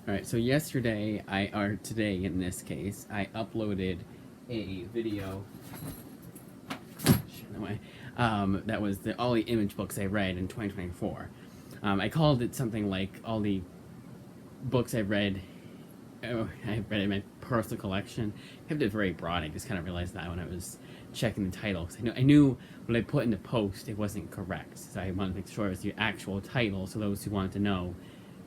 Alright, so yesterday, or today in this case, I uploaded a video that was all the image books I read in 2024. I called it something like all the books I read in my personal collection. I kept it very broad. I just kind of realized that when I was checking the title. Because I knew when I put in the post, it wasn't correct. So I wanted to make sure it was the actual title, so those who wanted to know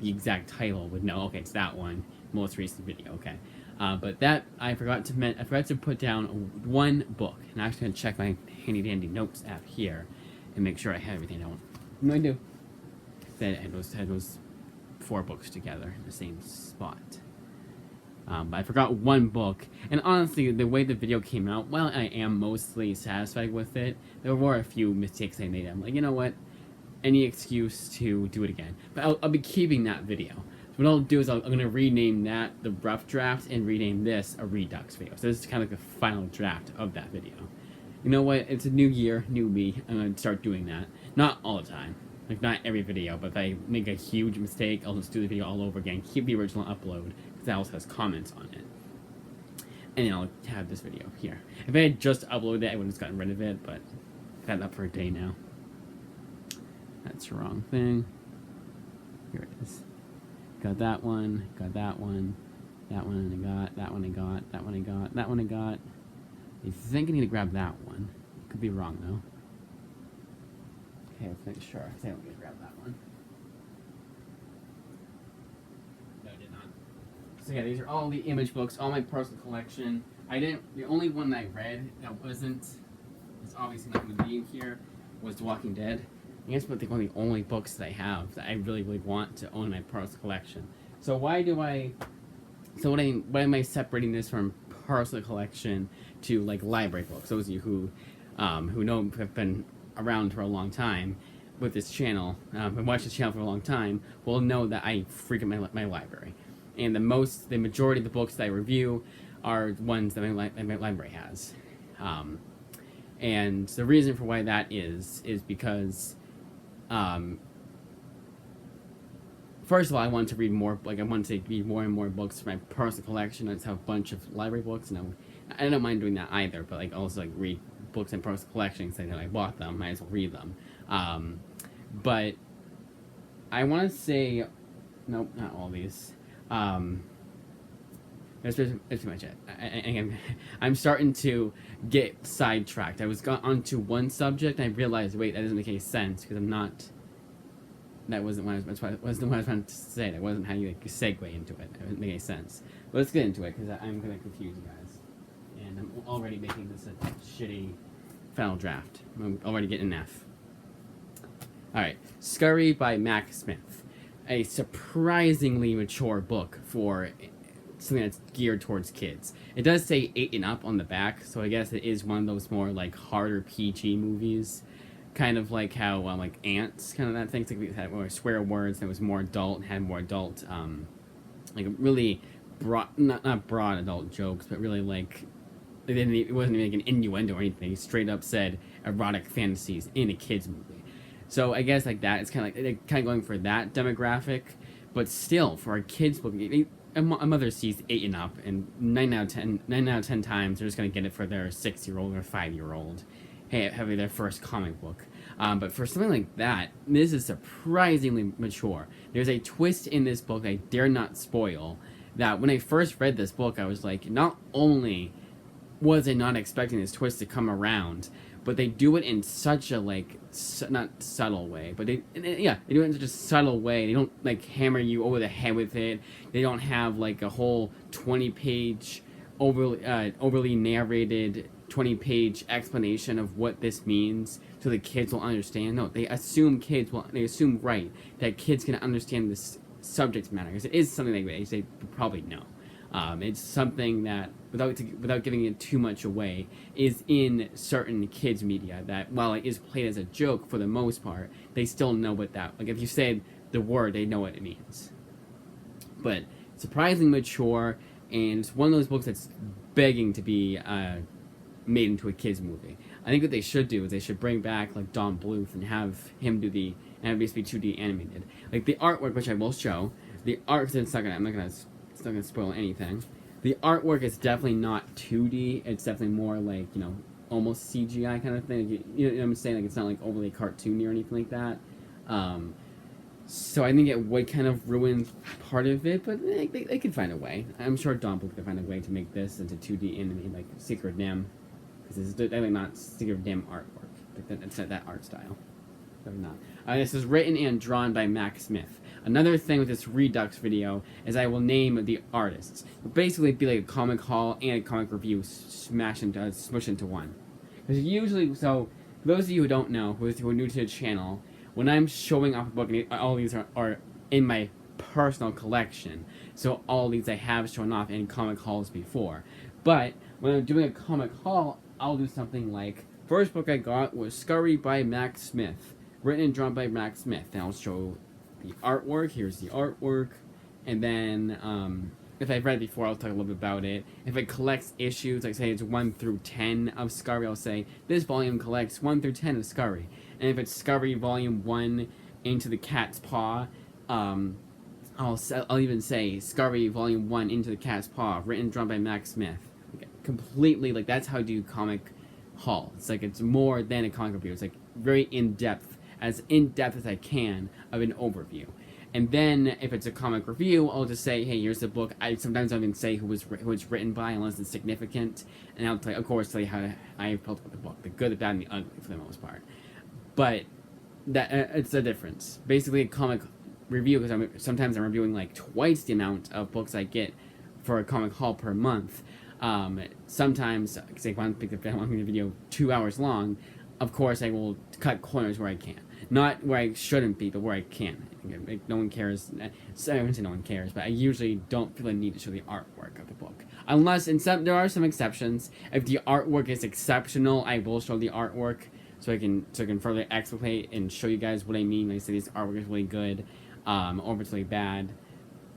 the exact title would know, okay, it's that one, most recent video, okay. But that, I forgot to put down one book. And I'm actually going to check my handy dandy notes app here and make sure I have everything I want. No, I do. That I had those 4 books together in the same spot. But I forgot one book, and honestly, the way the video came out, while I am mostly satisfied with it, there were a few mistakes I made. I'm like, you know what? Any excuse to do it again. But I'll be keeping that video. So what I'll do is I'm going to rename that the rough draft and rename this a Redux video. So this is kind of like the final draft of that video. You know what? It's a new year, new me. I'm going to start doing that. Not all the time. Like, not every video, but if I make a huge mistake, I'll just do the video all over again. Keep the original upload, because that also has comments on it. And then I'll have this video here. If I had just uploaded it, I would have just gotten rid of it, but I've had it up for a day now. That's the wrong thing. Here it is. Got that one, that one I got, that one I got, that one I got, that one I got. I think I need to grab that one. Could be wrong, though. Okay, let's make sure. I think I'm going to grab that one. No, I did not. So yeah, these are all the image books, all my personal collection. The only one that I read that wasn't, it's obviously not going to be in here, was The Walking Dead. I guess one of the only books that I have that I really, really want to own in my personal collection. So why am I separating this from personal collection to like library books? Those of you who know have been around for a long time with this channel, and watched this channel for a long time, will know that I frequent my library. And the majority of the books that I review are ones that my library has. And the reason for why that is because first of all, I want to read more. Like, I want to read more and more books for my personal collection. I just have a bunch of library books, and I don't mind doing that either. But like, also like read books in personal collection, saying that I bought them, might as well read them. But I want to say, nope, not all these. That's pretty much it. I'm starting to get sidetracked. I was onto one subject, and I realized, wait, that doesn't make any sense, because I'm not. That wasn't what I was trying to say. That wasn't how you like, segue into it. It doesn't make any sense. But let's get into it, because I'm going to confuse you guys. And I'm already making this a shitty final draft. I'm already getting an F. Alright, Scurry by Mac Smith. A surprisingly mature book for something that's geared towards kids. It does say 8 and up on the back, so I guess it is one of those more like harder PG movies. Kind of like how like Ants, kind of that thing. Like we had more swear words, and it was more adult and had more adult, like really broad, not broad adult jokes, but really like it wasn't even like an innuendo or anything. He straight up said erotic fantasies in a kids movie. So I guess like that, it's kind of like kind of going for that demographic, but still for a kids book. A mother sees 8 and up, and 9 out of 10 times they're just gonna get it for their 6-year-old or 5-year-old. Having their first comic book. But for something like that, this is surprisingly mature. There's a twist in this book I dare not spoil, that when I first read this book, I was like, not only was I not expecting this twist to come around, but they do it in such a, like, not subtle way, but they do it in such a subtle way. They don't, like, hammer you over the head with it. They don't have, like, a whole 20-page overly narrated 20-page explanation of what this means so the kids will understand. No, they assume right that kids can understand this subject matter, because it is something that they probably know. It's something that, without giving it too much away, is in certain kids media that, while it is played as a joke for the most part, they still know what that, like if you say the word, they know what it means. But surprisingly mature, and it's one of those books that's begging to be made into a kids movie. I think what they should do is they should bring back like Don Bluth and have him do and have basically 2D animated. Like the artwork, which I will show, The art, it's not gonna spoil anything. The artwork is definitely not 2D. It's definitely more like, almost CGI kind of thing. You know what I'm saying? Like, it's not like overly cartoony or anything like that. So I think it would kind of ruin part of it, but they could find a way. I'm sure Dawnbook could find a way to make this into 2D in like Secret Nim, because it's definitely not Secret Nim artwork. It's not that art style. Definitely not. This is written and drawn by Mac Smith. Another thing with this Redux video is I will name the artists. It'll basically be like a comic haul and a comic review smushed into one. Because usually, so for those of you who don't know, who are new to the channel, when I'm showing off a book, and all these are in my personal collection, so all these I have shown off in comic hauls before. But when I'm doing a comic haul, I'll do something like, first book I got was Scurry by Mac Smith, written and drawn by Mac Smith. And I'll show the artwork. Here's the artwork. And then, if I've read it before, I'll talk a little bit about it. If it collects issues, like say it's 1 through 10 of Scurry, I'll say, this volume collects 1 through 10 of Scurry. And if it's Scurry Volume 1 Into the Cat's Paw, I'll even say Scurry Volume 1 Into the Cat's Paw, written and drawn by Mac Smith. Completely, like, that's how I do comic haul. It's like, it's more than a comic review. It's like very in-depth as I can of an overview. And then if it's a comic review, I'll just say, hey, here's the book. I sometimes don't even say who it's written by unless it's significant. And I'll tell you how I felt about the book, the good, the bad, and the ugly for the most part. But that it's a difference. Basically, a comic review, because sometimes I'm reviewing like twice the amount of books I get for a comic haul per month. Sometimes, because I want to make the video 2 hours long, of course I will cut corners where I can. Not where I shouldn't be, but where I can. No one cares. I wouldn't say no one cares, but I usually don't feel the need to show the artwork of the book. Unless, there are some exceptions. If the artwork is exceptional, I will show the artwork, so I can further explicate and show you guys what I mean. Like I say, this artwork is really good, or if it's really bad.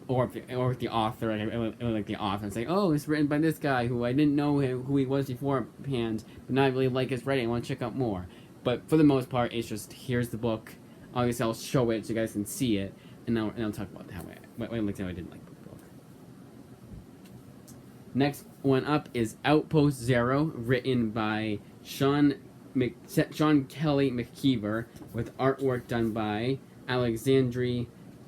Or if the author, like the author, and say, oh, it's written by this guy who I didn't know who he was beforehand, but now I really like his writing, I want to check out more. But for the most part, it's just, here's the book. Obviously, I'll show it so you guys can see it, and I'll talk about what I liked and what I didn't like about the book. Next one up is Outpost Zero, written by Sean Kelly McKeever, with artwork done by Alexandre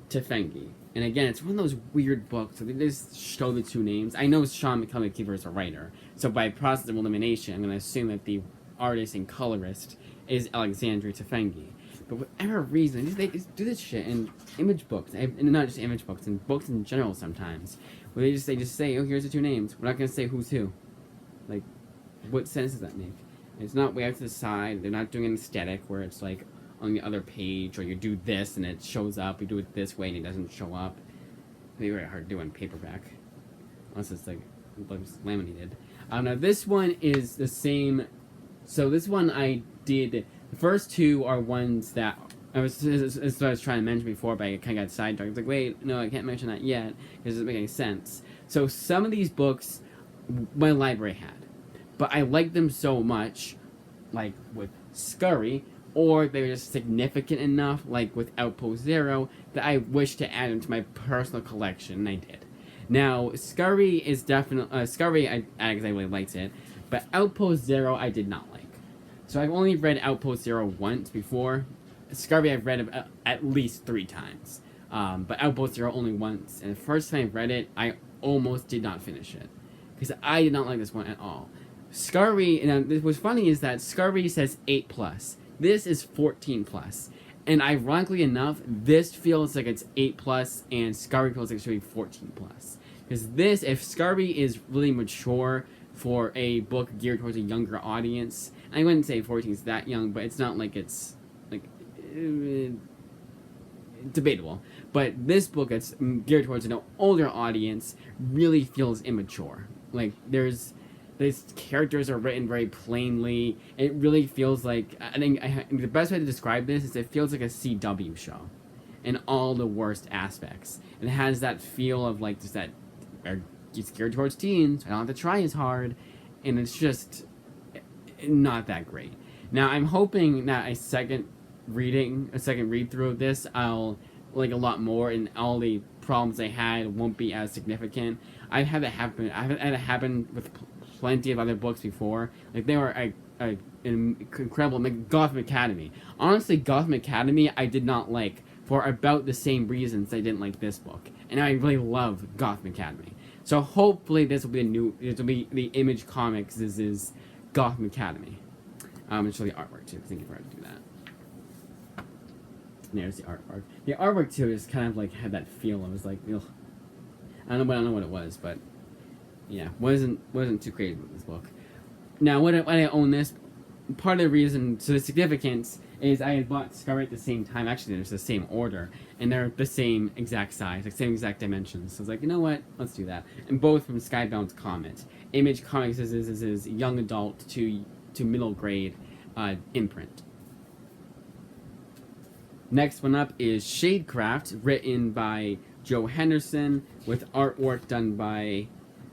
Tefengi. And again, it's one of those weird books, so they just show the two names. I know Sean Kelly McKeever is a writer, so by process of elimination, I'm going to assume that the artist and colorist is Alexandre Tefengi. But for whatever reason, they just do this shit in image books, and not just image books, in books in general sometimes, where they just say, oh, here's the two names. We're not going to say who's who. Like, what sense does that make? It's not way out to the side. They're not doing an aesthetic where it's like on the other page, or you do this and it shows up, you do it this way and it doesn't show up. It'd be very hard to do in paperback. Unless it's like laminated. Now this one is the same. So this one I did, the first two are ones that I was trying to mention before, but I kind of got sidetracked. I was like, wait, no, I can't mention that yet, because it doesn't make any sense. So some of these books my library had, but I liked them so much, like with Scurry, or they were just significant enough, like with Outpost Zero, that I wished to add them to my personal collection, and I did. Now, Scurry is definitely... Scurry, I really liked it, but Outpost Zero I did not like. So I've only read Outpost Zero once before. Scurry I've read at least 3 times. But Outpost Zero only once, and the first time I read it, I almost did not finish it. Because I did not like this one at all. Scurry, and what's funny is that Scurry says 8+. This is 14+. And ironically enough, this feels like it's 8+, and Scurry feels like it should be 14+. Because this, if Scurry is really mature for a book geared towards a younger audience, I wouldn't say 14 is that young, but it's not like it's, like, debatable. But this book that's geared towards an older audience really feels immature. Like, these characters are written very plainly. It really feels like, I think the best way to describe this is it feels like a CW show in all the worst aspects. It has that feel of like just that, it's geared towards teens, I don't have to try as hard, and it's just not that great. Now I'm hoping that a second read through of this, I'll like a lot more, and all the problems I had won't be as significant. I've had that happen. I've had it happen with plenty of other books before. Like they were an incredible. Gotham Academy. Honestly, Gotham Academy I did not like for about the same reasons I didn't like this book, and I really love Gotham Academy. So hopefully this will be this will be the Image Comics. This is Gotham Academy. And show the artwork too. I think I forgot to do that. There's the artwork. The artwork too is kind of like had that feel. It was like, ugh. I don't know what it was, but yeah, wasn't too crazy with this book. Now, when I own this, part of the reason, so the significance is I had bought Scarlet at the same time. Actually, there's the same order, and they're the same exact size, like same exact dimensions. So I was like, you know what? Let's do that. And both from Skybound Comet. Image Comics is young adult to middle grade imprint. Next one up is Shadecraft, written by Joe Henderson, with artwork done by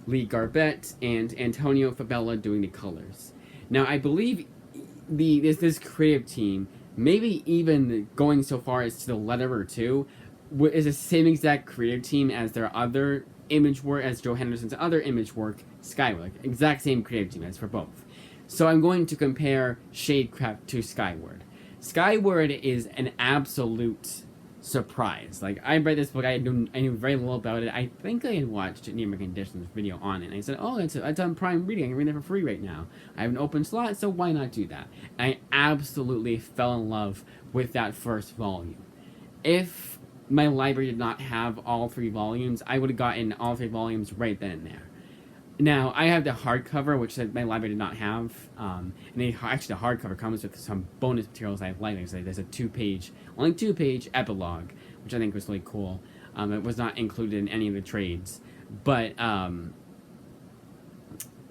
Lee Garbett and Antonio Fabella doing the colors. Now, I believe this creative team, maybe even going so far as to the letterer too, is the same exact creative team as their other image work, as Joe Henderson's other image work, Skyward. Exact same creative team as for both. So I'm going to compare Shadecraft to Skyward. Skyward is an absolute surprise. Like, I read this book, I knew very little about it. I think I had watched Near American Edition's video on it, and I said, oh, it's on Prime Reading, I can read it for free right now. I have an open slot, so why not do that? And I absolutely fell in love with that first volume. If my library did not have all 3 volumes, I would have gotten all 3 volumes right then and there. Now, I have the hardcover, which my library did not have, and actually the hardcover comes with some bonus materials I like. There's a only two page epilogue, which I think was really cool. It was not included in any of the trades, but so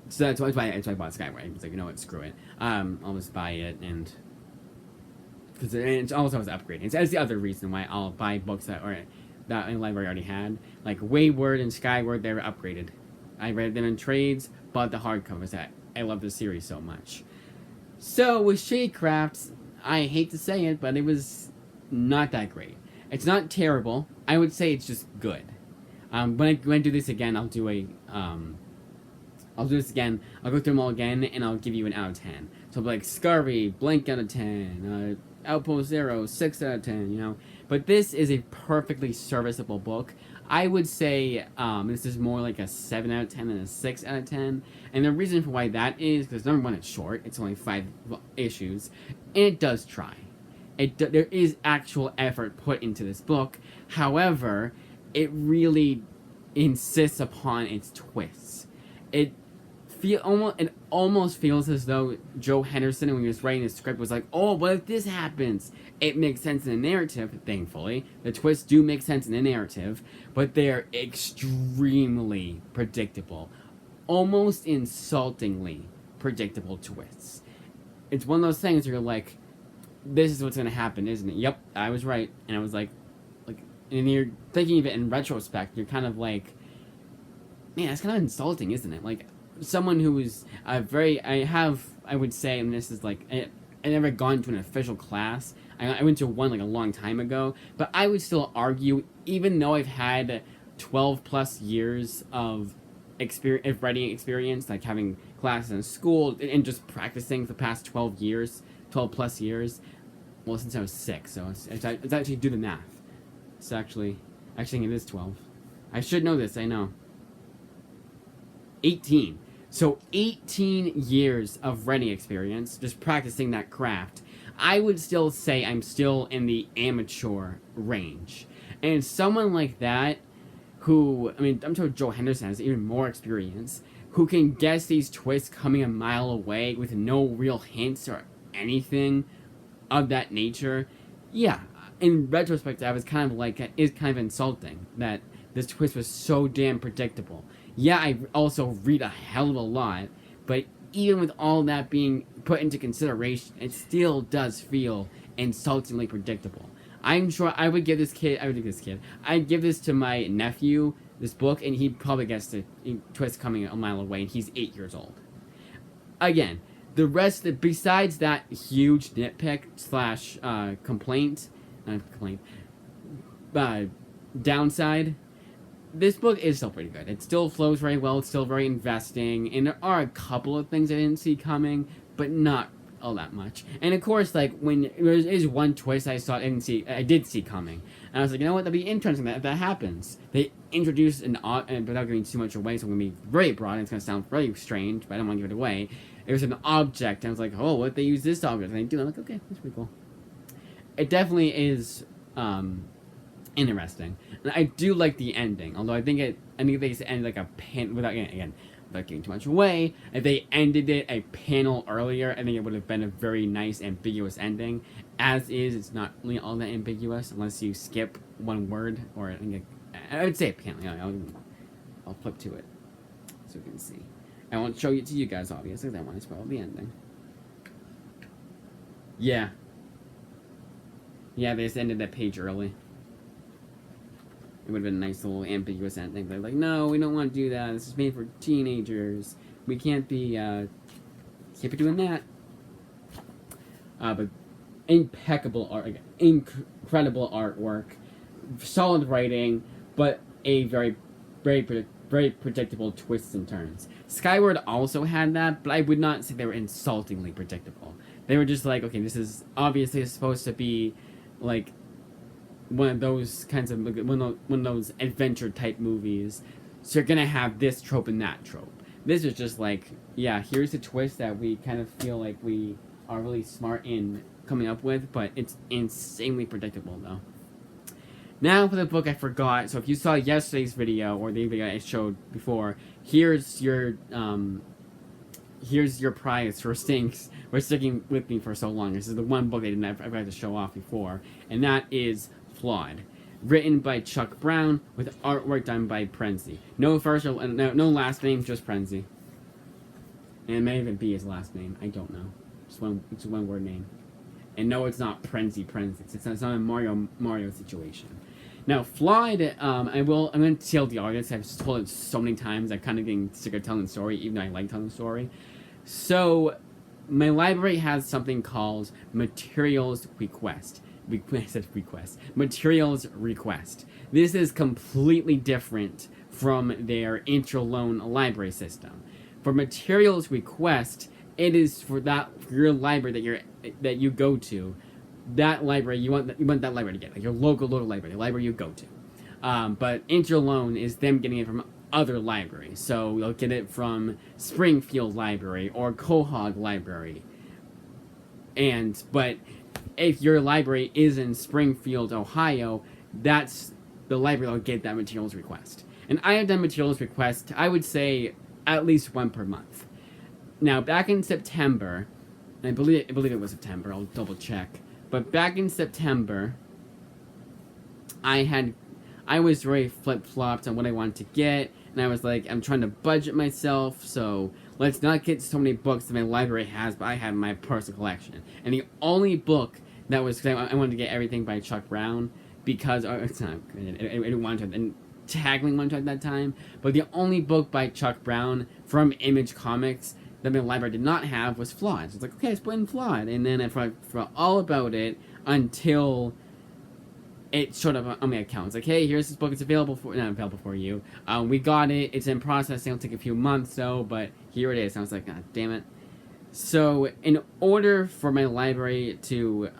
that's why I bought Skyward. I was like, you know what, screw it. I'll just buy it, and because it also was upgrading. That's the other reason why I'll buy books that my library already had, like Wayward and Skyward. They were upgraded. I read them in trades, bought the hardcovers. I love the series so much. So with Shadecraft, I hate to say it, but it was not that great. It's not terrible. I would say it's just good. When I do this again, I'll do this again. I'll go through them all again, and I'll give you an out of 10. So like Scurvy, blank out of 10. Outpost Zero, 6 out of 10. You know, but this is a perfectly serviceable book. I would say this is more like a 7 out of 10 than a 6 out of 10. And the reason for why that is because, number one, it's short. It's only 5 issues. And it does try. There is actual effort put into this book. However, it really insists upon its twists. It almost feels as though Joe Henderson, when he was writing the script, was like, oh, what if this happens? It makes sense in the narrative, thankfully. The twists do make sense in the narrative, but they're extremely predictable. Almost insultingly predictable twists. It's one of those things where you're like, this is what's going to happen, isn't it? Yep, I was right. And I was like, and you're thinking of it in retrospect, you're kind of like, man, that's kind of insulting, isn't it? Like, someone who is I would say, and this is like, I never gone to an official class. I went to one like a long time ago, but I would still argue, even though I've had 12 plus years of writing experience, like having classes in school and just practicing for the past 12 plus years, well, since I was 6, so it's actually, do the math. It's actually, I think it is 12. I should know this, I know. 18. So 18 years of writing experience, just practicing that craft. I would still say I'm still in the amateur range. And someone like that, who, I mean, I'm sure Joe Henderson has even more experience, who can guess these twists coming a mile away with no real hints or anything of that nature. Yeah, in retrospect, I was kind of like, it's kind of insulting that this twist was so damn predictable. Yeah, I also read a hell of a lot, but even with all that being put into consideration, it still does feel insultingly predictable. I'm sure I'd give this to my nephew, this book, and he probably gets the twist coming a mile away, and he's 8 years old. Again, the rest, besides that huge nitpick / complaint, downside, this book is still pretty good. It still flows very well. It's still very investing, and there are a couple of things I didn't see coming, but not all that much. And of course, like when there is one twist I did see coming, and I was like, you know what, that'd be interesting that if that happens. They introduce and without giving too much away, so I'm gonna be very broad. And it's gonna sound very strange, but I don't want to give it away. It was an object, and I was like, oh, what if they use this object? And they do. I'm like, okay, that's pretty cool. It definitely is interesting, and I do like the ending. Although I think they just ended like a pin without giving too much away. If they ended it a panel earlier, I think it would have been a very nice ambiguous ending. As is, it's not really all that ambiguous unless you skip one word, or I would say a panel. I'll flip to it so you can see. I won't show it to you guys obviously, because I want to spoil the ending. Yeah, they just ended that page early. It would have been a nice little ambiguous ending. But they're like, no, we don't want to do that. This is made for teenagers. We can't be doing that. But impeccable art, incredible artwork, solid writing, but a very, very, very predictable twists and turns. Skyward also had that, but I would not say they were insultingly predictable. They were just like, okay, this is obviously supposed to be like one of those kinds of one of those adventure type movies, so you're gonna have this trope and that trope. This is just like, yeah, here's a twist that we kind of feel like we are really smart in coming up with, but it's insanely predictable though. Now for the book I forgot. So if you saw yesterday's video or the video I showed before, here's your prize for sticking with me for so long. This is the one book I forgot to show off before, and that is Flawed, written by Chuck Brown with artwork done by Prenzy. No first or no last name, just Prenzy. And it may even be his last name. I don't know. It's a one word name. And no, it's not Prenzy. It's not a Mario situation. Now, Flawed, I'm going to tell the audience. I've told it so many times. I'm kind of getting sick of telling the story, even though I like telling the story. So, my library has something called Materials Request. Materials Request. This is completely different from their intra-loan library system. For Materials Request, it is for your library that you go to. That library you want that library to get, like your local library, the library you go to. But intra-loan is them getting it from other libraries. So you'll get it from Springfield Library or Quahog Library. But if your library is in Springfield, Ohio, that's the library that'll get that materials request. And I have done materials request, I would say, at least one per month. Now, back in September, and I believe it was September, I'll double check. But back in September, I was very flip-flopped on what I wanted to get, and I was like, I'm trying to budget myself, so let's not get so many books that my library has, but I have my personal collection. And the only book that was, I wanted to get everything by Chuck Brown, because, it's not, I didn't want to, and tackling one at that time, but the only book by Chuck Brown from Image Comics that my library did not have was Flawed. So it's like, okay, let's put in Flawed, and then I forgot all about it until it showed up on my account. It's like, hey, here's this book. It's not available for you. We got it. It's in process. It'll take a few months though, but here it is. And I was like, God damn it. So in order for my library to,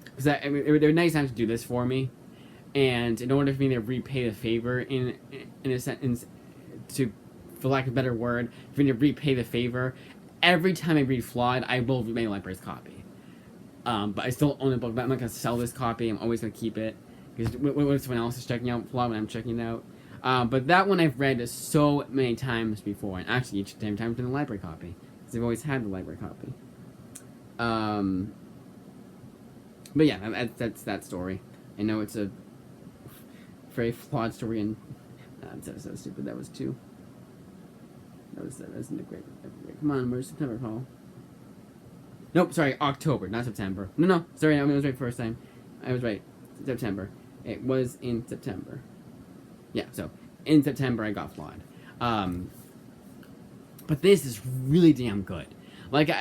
because there were nice times to do this for me, and in order for me to repay the favor in a sentence, for lack of a better word, for me to repay the favor, every time I read Flawed, I will read my library's copy. But I still own the book, but I'm not going to sell this copy. I'm always going to keep it. Because what if someone else is checking out Flawed when I'm checking it out? But that one I've read so many times before. And actually, each time it's been the library copy. Because I've always had the library copy. But yeah, that's that story. I know it's a very flawed story, and that's so stupid. That was 2. That wasn't a great. Come on, where's September, Paul? Nope, sorry, October, not September. No, sorry, I was right first time. I was right. September. It was in September. Yeah, so in September I got Flawed. But this is really damn good.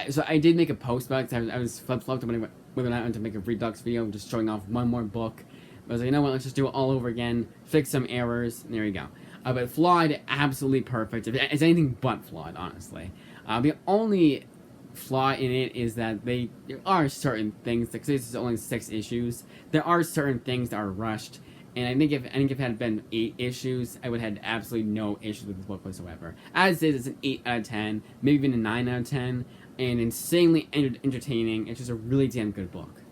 So I did make a post about it, 'cause I was flip-flopped whether or not I wanted to make a Redux video just showing off one more book. I was like, you know what? Let's just do it all over again. Fix some errors. And there you go. But flawed, absolutely perfect. It's anything but flawed, honestly. The only flaw in it is that there are certain things, because this is only 6 issues, there are certain things that are rushed, and I think if it had been 8 issues, I would have had absolutely no issues with the book whatsoever. As is, it's an 8 out of 10, maybe even a 9 out of 10, and insanely entertaining. It's just a really damn good book.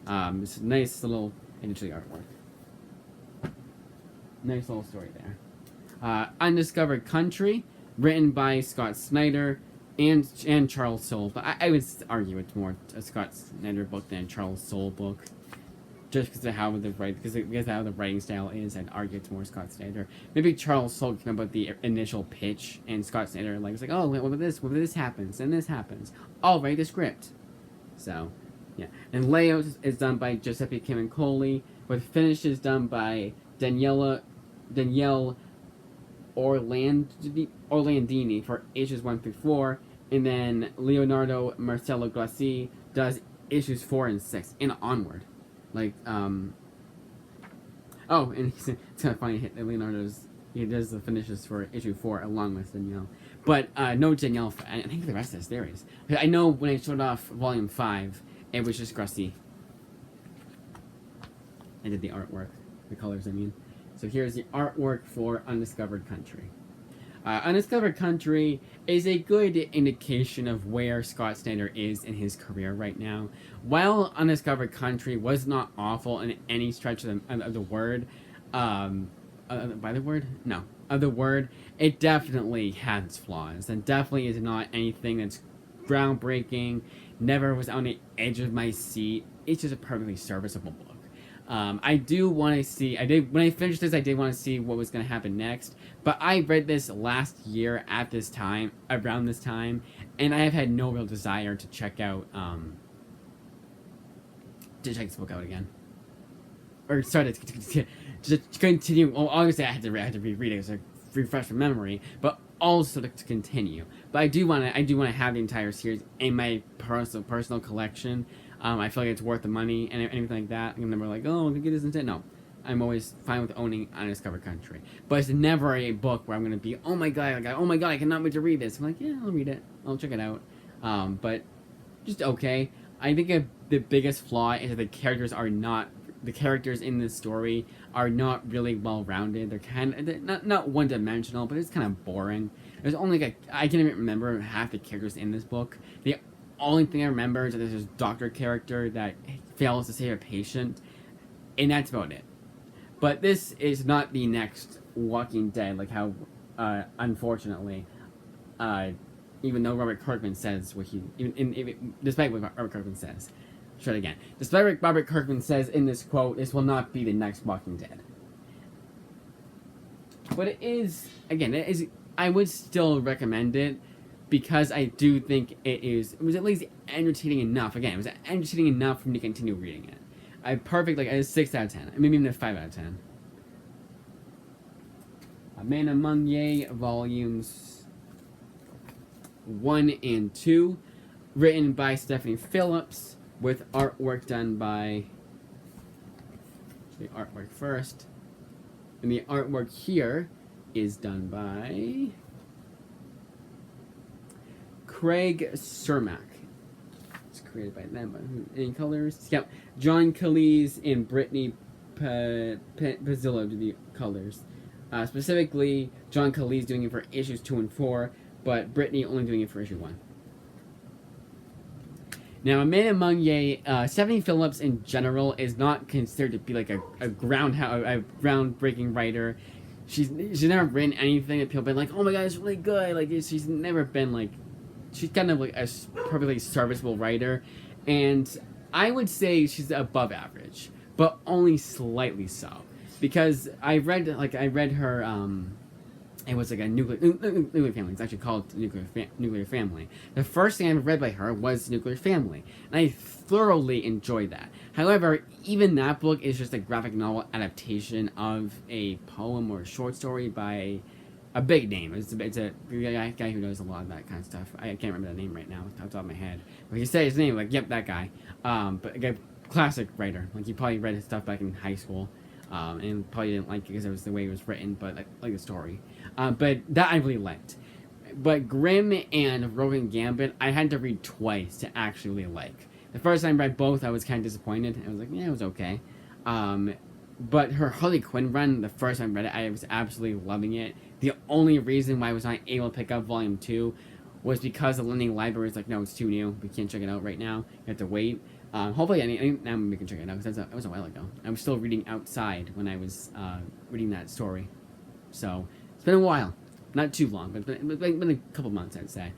It's a nice little addition to the artwork. Nice little story there. Undiscovered Country, written by Scott Snyder and Charles Soule. But I would argue it's more a Scott Snyder book than a Charles Soule book. Just because of how the writing style is, I'd argue it's more Scott Snyder. Maybe Charles Soule came up with the initial pitch, and Scott Snyder was like, oh, what if this happens, and this happens. I'll write the script. So, yeah. And layout is done by Giuseppe Camuncoli, with finishes done by Danielle Orlandini for issues 1 through 4, and then Leonardo Marcello Grassi does issues 4 and 6, and onward. Like, oh, and it's kind of funny, he does the finishes for issue 4 along with Danielle. But, no Danielle, I think the rest of the series. I know when I showed off volume 5, it was just Grassi. I did the artwork, the colors, I mean. So here's the artwork for Undiscovered Country. Undiscovered Country is a good indication of where Scott Snyder is in his career right now. While Undiscovered Country was not awful in any stretch of the word, it definitely had its flaws, and definitely is not anything that's groundbreaking, never was on the edge of my seat. It's just a perfectly serviceable book. I do want to see, when I finished this, I did want to see what was going to happen next, but I read this last year around this time, and I have had no real desire to check this book out again. Or sorry, to continue. Well, obviously I had to reread it to refresh my memory, but also to continue. But I do want to have the entire series in my personal collection. I feel like it's worth the money and anything like that. I'm never like, oh, I'm gonna get this instead. No, I'm always fine with owning Undiscovered Country. But it's never a book where I'm gonna be, oh my god, I cannot wait to read this. I'm like, yeah, I'll read it. I'll check it out. But just okay. I think the biggest flaw is that the characters in this story are not really well rounded. They're not one dimensional, but it's kind of boring. There's only I can't even remember half the characters in this book. The only thing I remember is that there's this doctor character that fails to save a patient, and that's about it. But this is not the next Walking Dead, like how, unfortunately, even though Robert Kirkman says despite what Robert Kirkman says, try it again. Despite what Robert Kirkman says in this quote, this will not be the next Walking Dead. But it is, I would still recommend it, because I do think it was at least entertaining enough. Again, it was entertaining enough for me to continue reading it. A 6 out of 10. Maybe even a 5 out of 10. Man Among Ye, volumes 1 and 2. Written by Stephanie Phillips, with artwork done by... the artwork first. And the artwork here is done by... Craig Cermak. It's created by them. In colors, yep. John Calise and Brittany Pazzillo do the colors. Specifically, John Calise doing it for issues 2 and 4, but Brittany only doing it for issue 1. Now, Amanda Among Ye, Stephanie Phillips in general is not considered to be like a groundbreaking writer. She's never written anything that people have been like, oh my god, it's really good. Like, she's never been like. She's kind of like a perfectly serviceable writer, and I would say she's above average, but only slightly so, because I read her. It was like a nuclear family. It's actually called Nuclear Family. The first thing I read by her was Nuclear Family, and I thoroughly enjoyed that. However, even that book is just a graphic novel adaptation of a poem or a short story by a big name. It's a guy who knows a lot of that kind of stuff. I can't remember the name right now off the top of my head. But you say his name, like, yep, that guy. But classic writer. Like, you probably read his stuff back in high school, and probably didn't like it because it was the way it was written, but like the story. But that I really liked. But Grimm and Rogan Gambit, I had to read twice to actually really like. The first time I read both, I was kind of disappointed. I was like, yeah, it was okay. But her Harley Quinn run, the first time I read it, I was absolutely loving it. The only reason why I was not able to pick up Volume 2 was because the lending library is like, no, it's too new. We can't check it out right now. You have to wait. Hopefully, now we can check it out, because that was a while ago. I was still reading outside when I was reading that story. So, it's been a while. Not too long, but it's been a couple months, I'd say.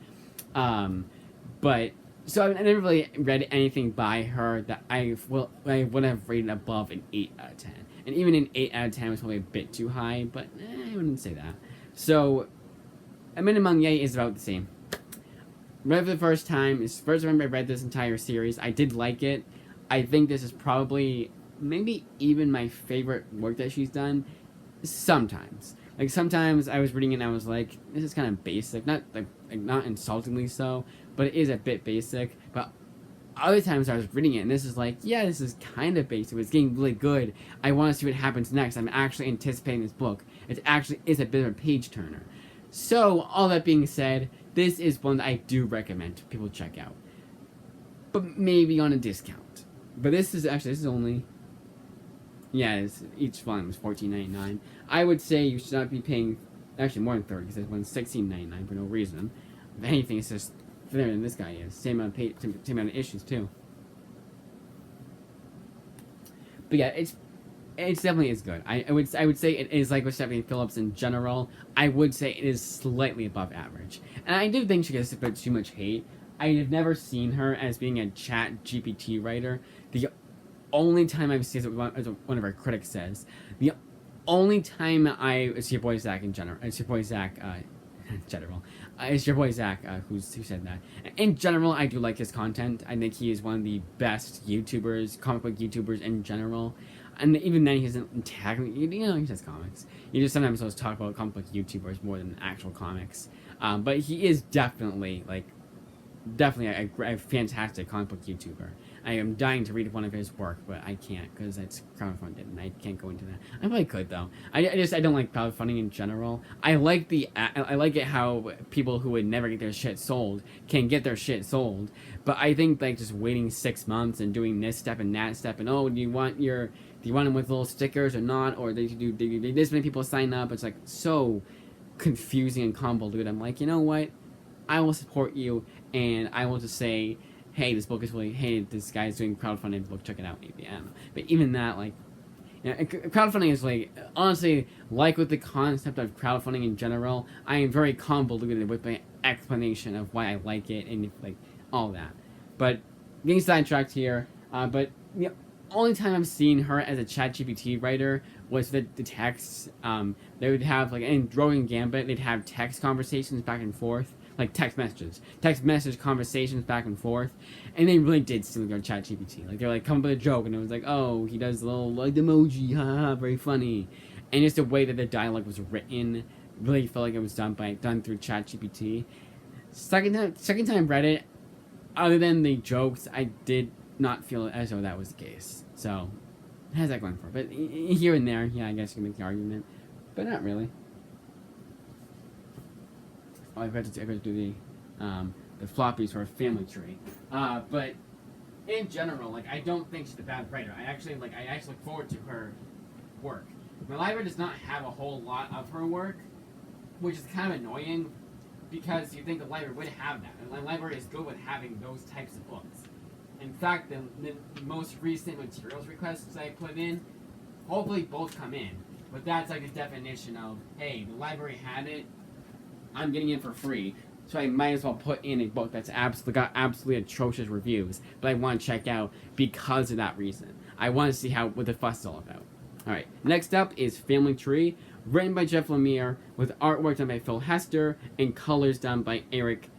But, so I never really read anything by her that I would have rated above an 8 out of 10. And even an 8 out of 10 was probably a bit too high, but I wouldn't say that. So, a minimum yay is about the same. Read it for the first time. It's the first time I read this entire series. I did like it. I think this is probably, maybe even my favorite work that she's done. Sometimes. Like, sometimes I was reading it and I was like, this is kind of basic. Not not insultingly so, but it is a bit basic. But other times I was reading it and this is like, yeah, this is kind of basic. It's getting really good. I want to see what happens next. I'm actually anticipating this book. It actually is a bit of a page turner. So, all that being said, this is one that I do recommend people check out. But maybe on a discount. But this is only, yeah, each volume is $14.99. I would say you should not be paying, actually more than 30, because this one's $16.99 for no reason. If anything, it's just thinner than this guy is. Same amount of issues too. But yeah, it definitely is good. I would say it is like with Stephanie Phillips in general. I would say it is slightly above average, and I do think she gets a bit too much hate. I have never seen her as being a Chat GPT writer. The only time I've seen it, as one of our critics says, the only time it's your boy Zach in general. It's your boy Zach. General. It's your boy Zach who said that. In general, I do like his content. I think he is one of the best YouTubers, comic book YouTubers in general. And even then, he doesn't technically, he says comics. He just sometimes always talk about comic book YouTubers more than actual comics. But he is definitely a fantastic comic book YouTuber. I am dying to read one of his work, but I can't because it's crowdfunded, and I can't go into that. I probably could though. I don't like crowdfunding in general. I like it how people who would never get their shit sold can get their shit sold. But I think like just waiting 6 months and doing this step and that step, and do you want them with little stickers or not, or do this many people sign up? It's like so confusing and convoluted. I'm like, you know what? I will support you, and I will just say, hey, this book is really, hey, this guy's doing crowdfunding book, check it out, maybe, I don't know. But even that, like, crowdfunding is, like, honestly, like with the concept of crowdfunding in general, I am very convoluted with my explanation of why I like it, and, like, all that. But, getting sidetracked here, but the only time I've seen her as a ChatGPT writer was the texts. They would have, like, in Rogan Gambit, they'd have text conversations back and forth. Like text message conversations back and forth, and they really did seem like ChatGPT. Like they're like come up with a joke, and it was like, oh, he does a little like emoji, haha, very funny, and just the way that the dialogue was written really felt like it was done through ChatGPT. Second time I read it, other than the jokes, I did not feel as though that was the case. So it has that going for it. But here and there, yeah, I guess you can make the argument, but not really. Oh, I've got to do the floppies for a family tree. But in general, like I don't think she's a bad writer. I actually look forward to her work. My library does not have a whole lot of her work, which is kind of annoying because you think the library would have that. And the library is good with having those types of books. In fact, the most recent materials requests I put in, hopefully both come in. But that's like a definition of, hey, the library had it, I'm getting it for free, so I might as well put in a book that's got absolutely atrocious reviews, but I want to check out because of that reason. I want to see what the fuss is all about. Alright, next up is Family Tree, written by Jeff Lemire, with artwork done by Phil Hester, and colors done by Eric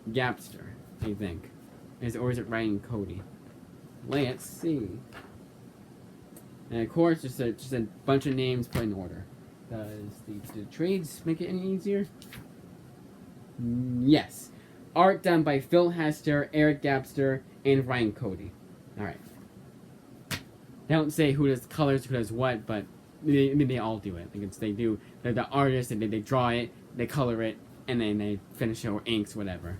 Gapster, I think. Or is it Ryan Cody? Let's see. And of course, just a bunch of names put in order. Does the trades make it any easier? Yes. Art done by Phil Hester, Eric Gapster, and Ryan Cody. Alright. They don't say who does colors, who does what, but they all do it. Like they do. They're the artists, and they draw it, they color it, and then they finish it or inks, whatever.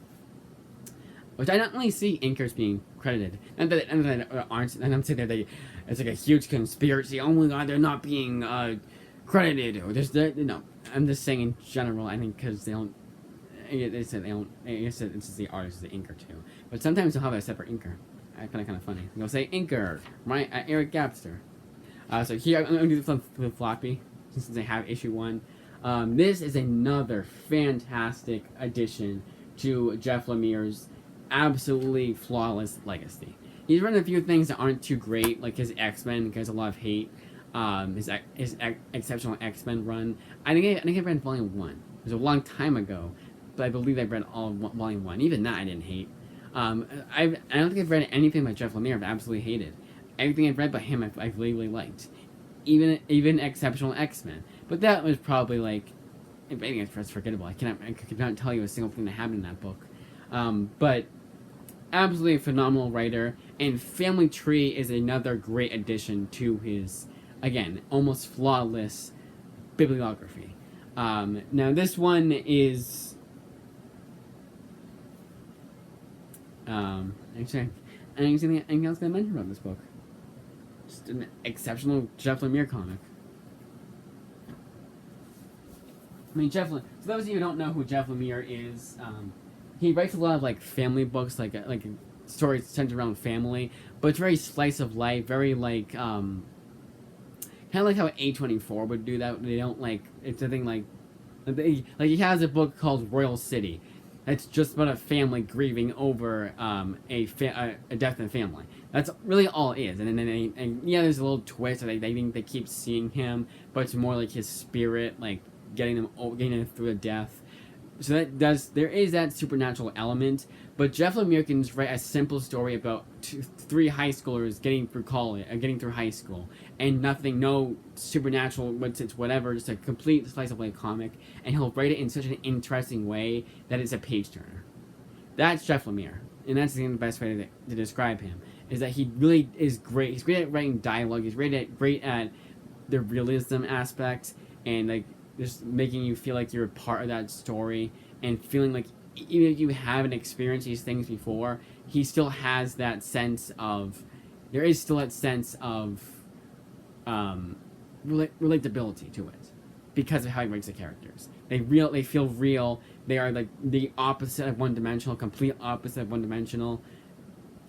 Which I don't really see inkers being credited. And that aren't. And I'm saying that it's like a huge conspiracy. Oh my god, they're not being credited. Or no. I'm just saying in general. I think because they don't. They said they don't. I guess it's just the artist, the inker too. But sometimes they'll have a separate inker. Kind of funny. They'll say inker, right? Eric Gapster. So here I'm gonna do this with floppy since I have issue 1. This is another fantastic addition to Jeff Lemire's absolutely flawless legacy. He's written a few things that aren't too great, like his X-Men gets a lot of hate. His exceptional X-Men run. I think I read Volume 1. It was a long time ago, but I believe I read all of Volume 1. Even that I didn't hate. I don't think I've read anything by Jeff Lemire I've absolutely hated. Everything I've read by him I've really liked. Even Exceptional X-Men. But that was probably like, I think it's forgettable. I cannot tell you a single thing that happened in that book. But absolutely a phenomenal writer, and Family Tree is another great addition to his, again, almost flawless bibliography. Now this one is actually, anything else I mention about this book? Just an exceptional Jeff Lemire comic. I mean, so those of you who don't know who Jeff Lemire is, he writes a lot of like family books, like stories centered around family, but it's very slice of life, very like kind of like how A24 would do that. They don't like it's a thing like he has a book called Royal City. That's just about a family grieving over a death in the family. That's really all it is. And yeah, there's a little twist. They think they keep seeing him, but it's more like his spirit, like getting them through the death. So there is that supernatural element, but Jeff Lemire can write a simple story about 3 high schoolers getting through college, getting through high school, and no supernatural, whatever, just a complete slice of life comic, and he'll write it in such an interesting way that it's a page turner. That's Jeff Lemire, and that's the best way to describe him. Is that he really is great. He's great at writing dialogue. He's great at the realism aspect, and like just making you feel like you're a part of that story, and feeling like even if you haven't experienced these things before, he still has that sense of, there is still that sense of relatability to it because of how he writes the characters. They feel real. They are like the opposite of one-dimensional, complete opposite of one-dimensional.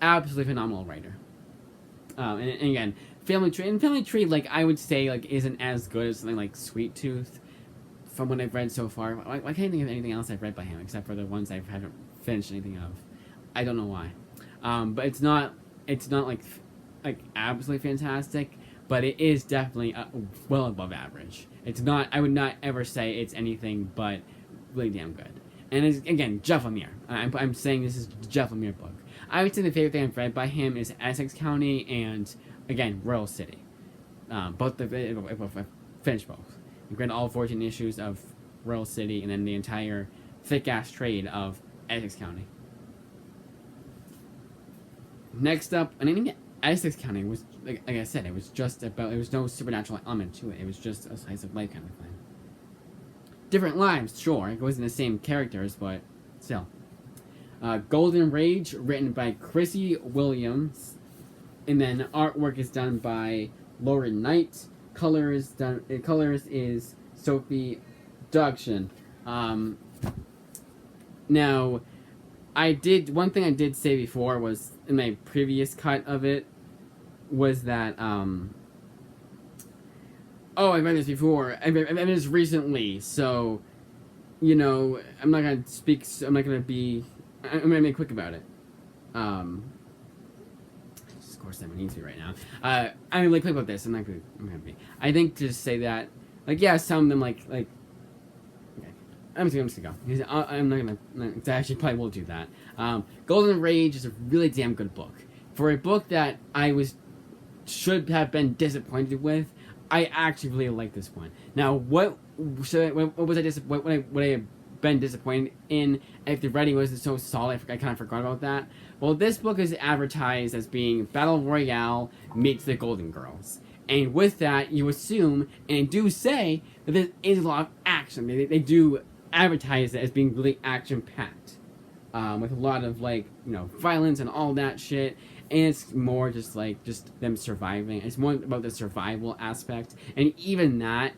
Absolutely phenomenal writer. And again, Family Tree, like I would say, like isn't as good as something like Sweet Tooth. From what I've read so far, I can't think of anything else I've read by him except for the ones I haven't finished anything of. I don't know why, but it's not like absolutely fantastic, but it is definitely well above average. It's not. I would not ever say it's anything but really damn good. And it's, again, Jeff Lemire. I'm saying this is Jeff Lemire book. I would say the favorite thing I've read by him is Essex County and again Royal City. Both I've finished both. I've read all 14 issues of Royal City and then the entire thick-ass trade of Essex County. Next up, and I think Essex County was, like I said, it was just about, there was no supernatural element to it. It was just a slice of life kind of thing. Different lives, sure. It wasn't the same characters, but still. Golden Rage, written by Chrissy Williams. And then artwork is done by Lauren Knight. Colors is Sophie Dodson. Now, one thing I did say before was, in my previous cut of it, was that, I read this before. I read this recently, so, I'm not going to speak, I'm going to be quick about it. Of course, that needs to be right now. I'm really quick about this. I'm gonna be. I think to just say that, like, yeah, some of them like. Okay, I'm just gonna go. I'm not gonna. I actually probably will do that. Golden Rage is a really damn good book. For a book that should have been disappointed with, I actually really like this one. Now, what was I been disappointed in if the writing wasn't so solid. I kind of forgot about that. Well, this book is advertised as being Battle Royale meets the Golden Girls. And with that, you assume and do say that there is a lot of action. They do advertise it as being really action-packed. With a lot of, like, you know, violence and all that shit. And it's more just them surviving. It's more about the survival aspect. And even that,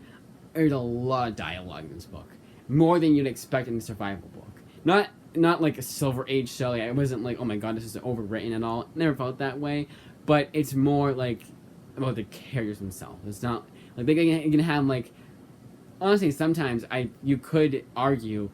there's a lot of dialogue in this book. More than you'd expect in a survival book. Not like a Silver Age Shelley. It wasn't like, oh my god, this is overwritten at all. Never felt that way. But it's more like about the characters themselves. It's not like they can have, like, honestly, sometimes you could argue,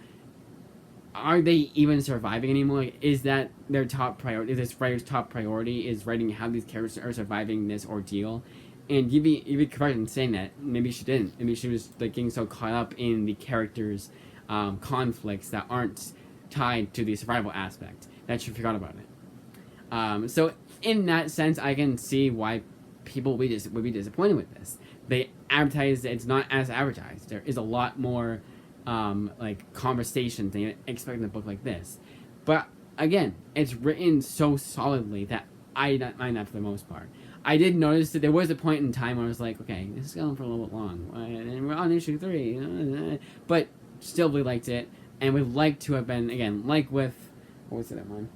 are they even surviving anymore? Like, is that their top priority? Is this writer's top priority? Is writing how these characters are surviving this ordeal? And you'd be correct in saying that. Maybe she didn't. Maybe she was, like, getting so caught up in the characters' conflicts that aren't tied to the survival aspect that she forgot about it. So in that sense, I can see why people would be disappointed with this. They advertise it's not as advertised. There is a lot more like conversations than you expect in a book like this. But again, it's written so solidly that I don't mind that for the most part. I did notice that there was a point in time where I was like, okay, this is going for a little bit long, and we're on issue 3, but still really liked it, and would like to have been, again, like with, what was that one?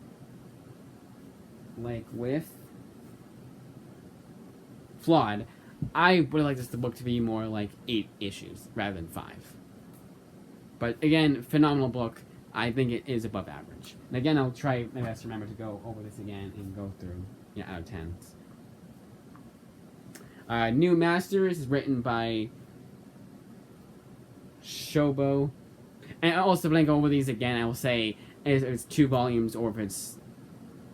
Like with Flawed, I would have liked this book to be more like 8 issues rather than 5. But again, phenomenal book. I think it is above average. And again, I'll try my best to remember to go over this again and go through, out of 10s. New Masters is written by Shobo. And also, when I go over these again, I will say if it's 2 volumes or if it's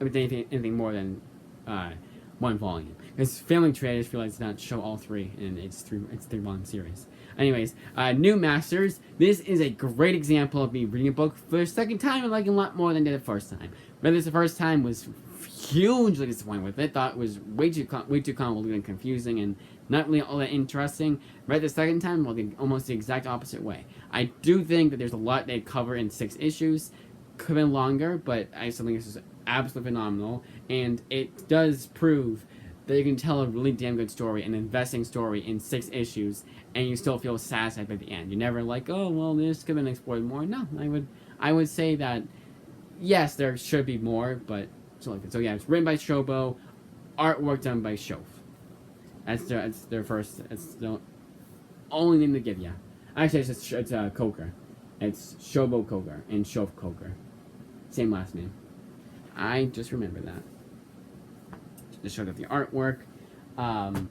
anything more than 1 volume. Because Family Traders feel like it's not show all 3, and it's 3-volume series. Anyways, New Masters. This is a great example of me reading a book for the second time and liking a lot more than I did the first time. Read this the first time, was hugely disappointed with it. Thought it was way too convoluted and confusing and not really all that interesting. Read the second time, well, almost the exact opposite way. I do think that there's a lot they cover in 6 issues. Could have been longer, but I still think this is absolutely phenomenal. And it does prove that you can tell a really damn good story, an investing story in 6 issues, and you still feel satisfied by the end. You're never like, oh, well, this could have been explored more. No, I would say that, yes, there should be more, but so like it. So yeah, it's written by Shobo, artwork done by Shof. That's their first. It's the only name to give you. Actually, it's Coker. It's Shobo Coker and Shof Coker. Same last name. I just remember that. Just showed up the artwork, and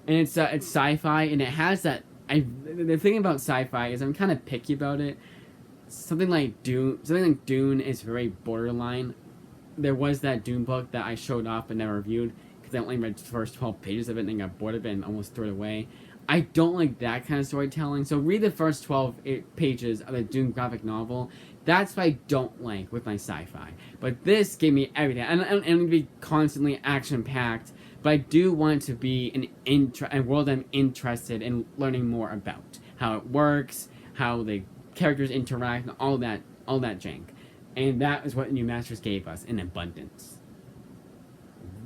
it's sci-fi, and it has that. The thing about sci-fi is I'm kind of picky about it. Something like Dune is very borderline. There was that Dune book that I showed off but never reviewed because I only read the first 12 pages of it and then got bored of it and almost threw it away. I don't like that kind of storytelling, so read the first 12 pages of the Dune graphic novel. That's what I don't like with my sci-fi. But this gave me everything. I don't need to be constantly action-packed, but I do want it to be a world I'm interested in learning more about. How it works, how the characters interact, and all that jank. And that is what New Masters gave us in abundance.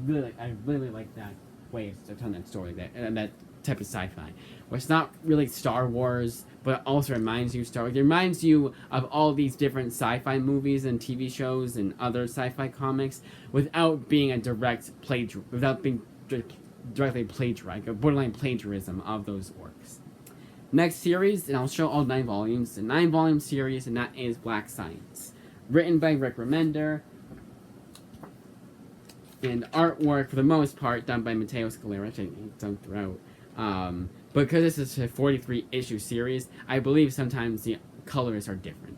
I really like that way of telling that story, that type of sci-fi, where it's not really Star Wars, but it also reminds you of Star Wars. It reminds you of all these different sci-fi movies and TV shows and other sci-fi comics, without being a directly plagiarized, a borderline plagiarism of those works. Next series, and I'll show all 9 volumes, a 9-volume series, and that is Black Science. Written by Rick Remender, and artwork, for the most part, done by Matteo Scalera, which he's done throughout. Because this is a 43-issue series, I believe sometimes the colors are different.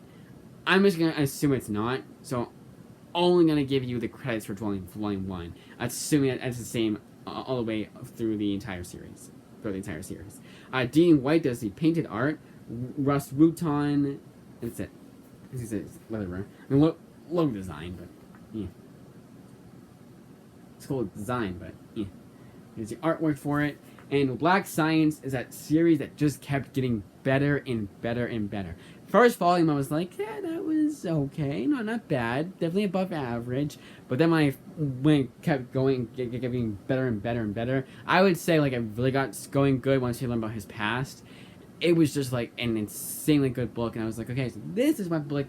I'm just going to assume it's not, so only going to give you the credits for Volume 1, assuming that it's the same all the way through the entire series. Dean White does the painted art. Russ Wooton, that's it. This is Leather. I mean, logo design, but yeah. It's cool design, but yeah. Here's the artwork for it. And Black Science is that series that just kept getting better and better and better. First volume, I was like, yeah, that was okay, not bad, definitely above average. But then when it kept going, getting better and better and better, I would say like it really got going good once you learn about his past. It was just like an insanely good book, and I was like, okay, so this is why like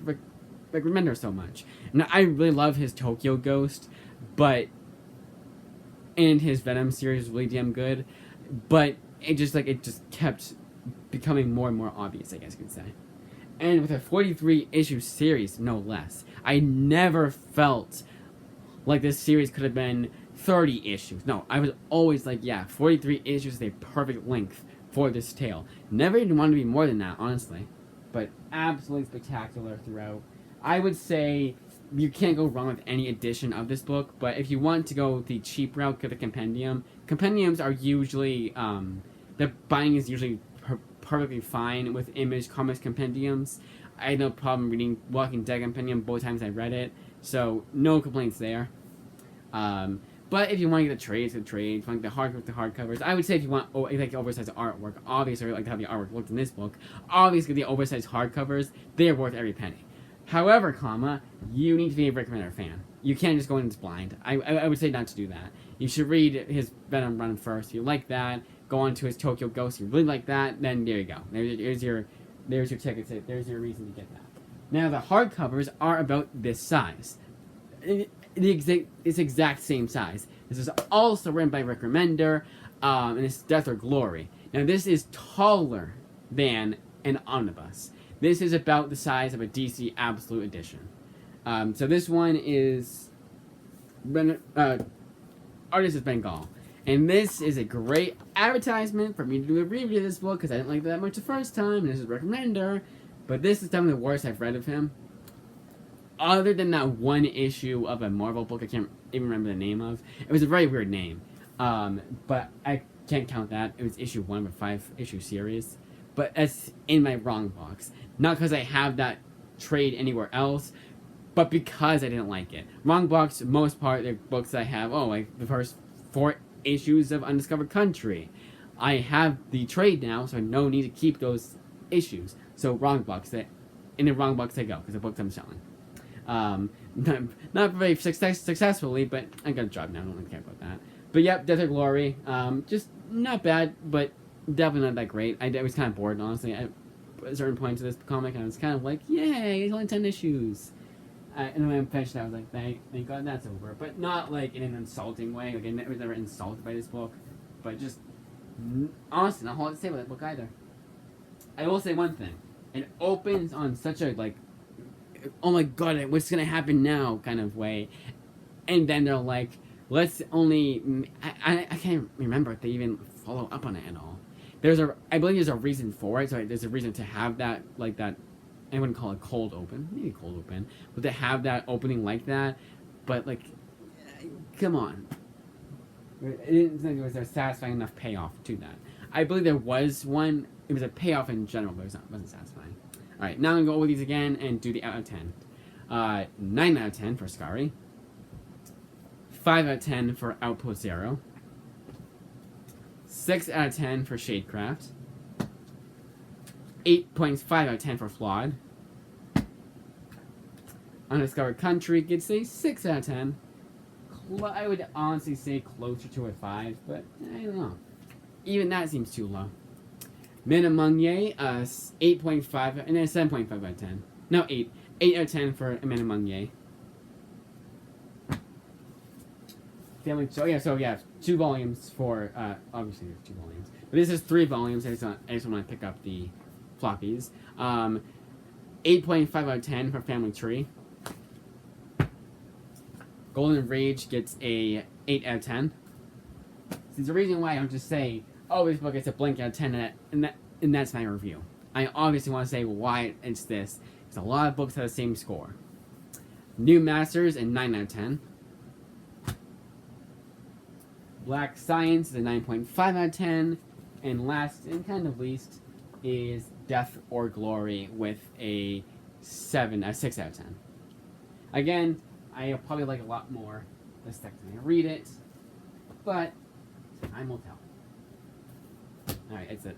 Remender so much. And I really love his Tokyo Ghost, but and his Venom series is really damn good, but it just kept becoming more and more obvious, I guess you could say. And with a 43 issue series, no less, I never felt like this series could have been 30 issues. No, I was always like, yeah, 43 issues is a perfect length for this tale. Never even wanted to be more than that, honestly. But absolutely spectacular throughout. I would say you can't go wrong with any edition of this book, but if you want to go the cheap route, get the compendium. Compendiums are usually, the buying is usually perfectly fine with Image Comics compendiums. I had no problem reading Walking Dead compendium both times I read it, so no complaints there. But if you want to get the trades, get the trades. If you want the hardcovers. I would say if you want like oversized artwork, obviously I like how the artwork looked in this book. Obviously, the oversized hardcovers, they are worth every penny. However, you need to be a Rick Remender fan. You can't just go in blind. I would say not to do that. You should read his Venom run first. If you like that, go on to his Tokyo Ghost. If you really like that, then there you go. There's your ticket. There's your reason to get that. Now, the hardcovers are about this size. It's exact same size. This is also written by Rick Remender, and it's Death or Glory. Now, this is taller than an omnibus. This is about the size of a DC Absolute Edition. So this one is artist is Bengal. And this is a great advertisement for me to do a review of this book, because I didn't like it that much the first time, and this is Rick Remender. But this is definitely the worst I've read of him. Other than that one issue of a Marvel book I can't even remember the name of. It was a very weird name. But I can't count that. It was issue 1 of a 5-issue series. But it's in my wrong box. Not because I have that trade anywhere else, but because I didn't like it. Wrong box, most part, the books I have, like the first 4 issues of Undiscovered Country. I have the trade now, so no need to keep those issues. So wrong box, in the wrong box I go, because the books I'm selling. Not very successfully, but I got a job now, I don't really care about that. But yep, Death or Glory, just not bad, but definitely not that great. I was kind of bored, honestly, at certain points of this comic, and I was kind of like, yay, it's only 10 issues. And when I finished, I was like, thank God that's over. But not like in an insulting way. Like, I was never insulted by this book. But just, honestly, not a whole lot to say about that book either. I will say one thing. It opens on such a, like, oh my God, what's going to happen now kind of way. And then they're like, let's only, I can't remember if they even follow up on it at all. I believe there's a reason for it. So there's a reason to have that, like that, I wouldn't call it cold open, maybe cold open, but to have that opening like that, but like, come on. It didn't think there was a satisfying enough payoff to that. I believe there was one, it was a payoff in general, but it wasn't satisfying. Alright, now I'm going to go over these again and do the out of 10. 9 out of 10 for Scary. 5 out of 10 for Outpost Zero. 6 out of 10 for Shadecraft. 8.5 out of 10 for Flawed. Undiscovered Country gets a 6 out of 10. I would honestly say closer to a 5, but I don't know. Even that seems too low. Men Among Ye, 8.5, and then 7.5 out of 10. No, 8. 8 out of 10 for Men Among Ye. Family, so yeah, 2 volumes for, obviously there's 2 volumes. But this is 3 volumes, I just want to pick up the floppies. 8.5 out of 10 for Family Tree. Golden Rage gets a 8 out of 10. So there's a reason why I don't just say, oh, this book gets a blank out of 10, and that's my review. I obviously want to say why it's this, because a lot of books have the same score. New Masters, a 9 out of 10. Black Science is a 9.5 out of 10. And last, and kind of least, is Death or Glory with a 6 out of 10. Again, I probably like a lot more the second I read it, but time will tell. Alright, that's it.